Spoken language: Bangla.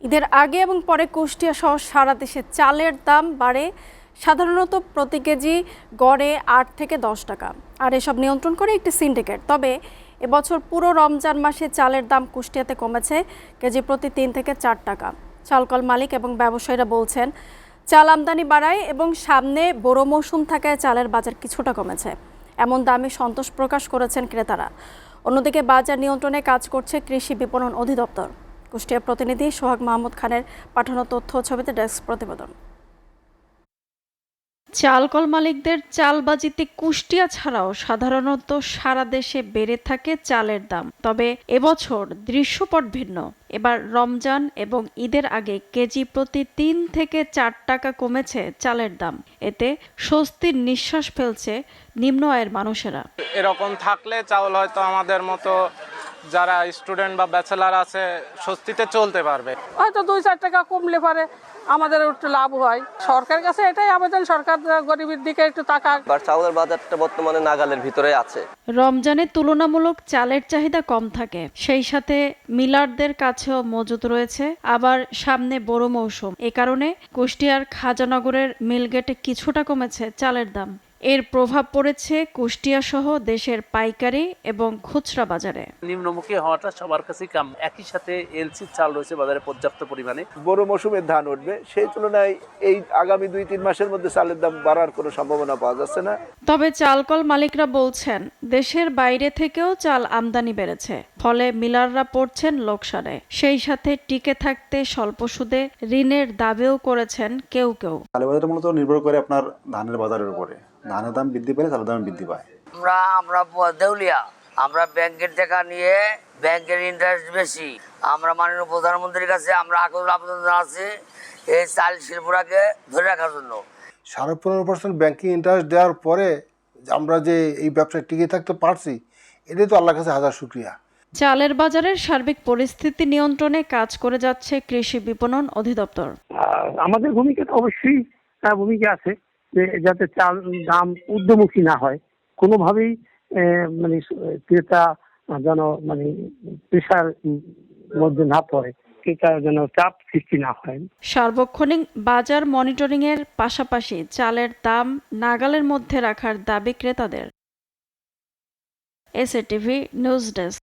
ঈদের আগে এবং পরে কুষ্টিয়া সহ সারা দেশে চালের দাম বাড়ে সাধারণত প্রতি কেজি গড়ে ৮ থেকে ১০ টাকা। আর এসব নিয়ন্ত্রণ করে একটি সিন্ডিকেট। তবে এবছর পুরো রমজান মাসে চালের দাম কুষ্টিয়াতে কমেছে কেজি প্রতি ৩ থেকে ৪ টাকা। চালকল মালিক এবং ব্যবসায়ীরা বলছেন, চাল আমদানি বাড়ায় এবং সামনে বড় মৌসুম থাকায় চালের বাজার কিছুটা কমেছে। এমন দামে সন্তোষ প্রকাশ করেছেন ক্রেতারা। অন্যদিকে বাজার নিয়ন্ত্রণে কাজ করছে কৃষি বিপণন অধিদপ্তর। কুষ্টিয়া প্রতিনিধি সোহাগ মাহমুদ খানের পাঠানো তথ্য ছবিতে ডেস্ক প্রতিবেদন। চালকল মালিকদের চালবাজিতে কুষ্টিয়া ছাড়াও সাধারণত সারা দেশে বেড়ে থাকে চালের দাম। তবে এবছর দৃশ্যপট ভিন্ন। এবার রমজান এবং ঈদের আগে কেজি প্রতি ৩ থেকে ৪ টাকা কমেছে চালের দাম। এতে স্বস্তির নিঃশ্বাস ফেলছে নিম্ন আয়ের মানুষেরা। এরকম থাকলে চাউল হয়তো আমাদের মতো যারা স্টুডেন্ট বা ব্যাচেলার আছে স্বস্তিতে চলতে পারবে। হয়তো ২-৪ টাকা কমলে পারে আমাদের একটু লাভ হয়। সরকারের কাছে এটাই আবেদন, সরকার গরিবের দিকে একটু তাকাক। চাউলের বাজারটা বর্তমানে নাগালের ভিতরে আছে। রমজানে তুলনামূলক চালের চাহিদা কম থাকে, সেই সাথে মিলারদের কাছেও মজুদ রয়েছে। আবার সামনে বড় মৌসুম, এ কারণে কুষ্টিয়ার খাজানগরের মিলগেটে কিছুটা কমেছে চালের দাম। এর প্রভাব পড়েছে কুষ্টিয়া সহ দেশের পাইকারি এবং খুচরা বাজারে। নিম্নমুখী হওয়াটা সবার কাছে কাম। একই সাথে এলসি চাল রয়েছে বাজারে পর্যাপ্ত পরিমাণে। বড় মৌসুমের ধান উঠবে, সেই তুলনায় এই আগামী ২-৩ মাসের মধ্যে চালের দাম বাড়ার কোনো সম্ভাবনা পাওয়া যাচ্ছে না। তবে চালকল মালিকরা বলছেন, দেশের বাইরে থেকেও চাল আমদানি বেড়েছে, ফলে মিলাররা পড়ছেন লোকসানে। সেই সাথে টিকে থাকতে স্বল্প সুদে ঋণের দাবিও করেছেন কেউ কেউ। চালের বাজারটা মূলত নির্ভর করে আপনার ধানের বাজারের উপরে। ধানের দাম বৃদ্ধি পেলে চালের দাম বৃদ্ধি পায়। আমরা দেউলিয়া, আমরা ব্যাংকের টাকা নিয়ে ব্যাংকের ইন্টারেস্ট বেশি। আমরা মাননীয় প্রধানমন্ত্রীর কাছে আমরা আবেদন জানাচ্ছি এই চাল শিল্পটাকে ধরে রাখার জন্য। 15% ব্যাংকিং ইন্টারেস্ট দেওয়ার পরে আমরা যে এই ব্যবসায় টিকে থাকতে পারছি, এটাই তো আল্লাহর কাছে হাজার শুকরিয়া। চালের বাজারের সার্বিক পরিস্থিতি নিয়ন্ত্রণে কাজ করে যাচ্ছে কৃষি বিপণন অধিদপ্তর। আমাদের ভূমিকা তো অবশ্যই ভূমিকা আছে, যে যাতে চাল দাম ঊর্ধ্বমুখী না হয়, কোনোভাবেই মানে ক্রেতা যেন মানে প্রেশার মধ্যে না পড়ে, ক্রেতা যেন চাপ সৃষ্টি না হয়। সার্বক্ষণিক বাজার মনিটরিং এর পাশাপাশি চালের দাম নাগালের মধ্যে রাখার দাবি ক্রেতাদের। SATV news desk.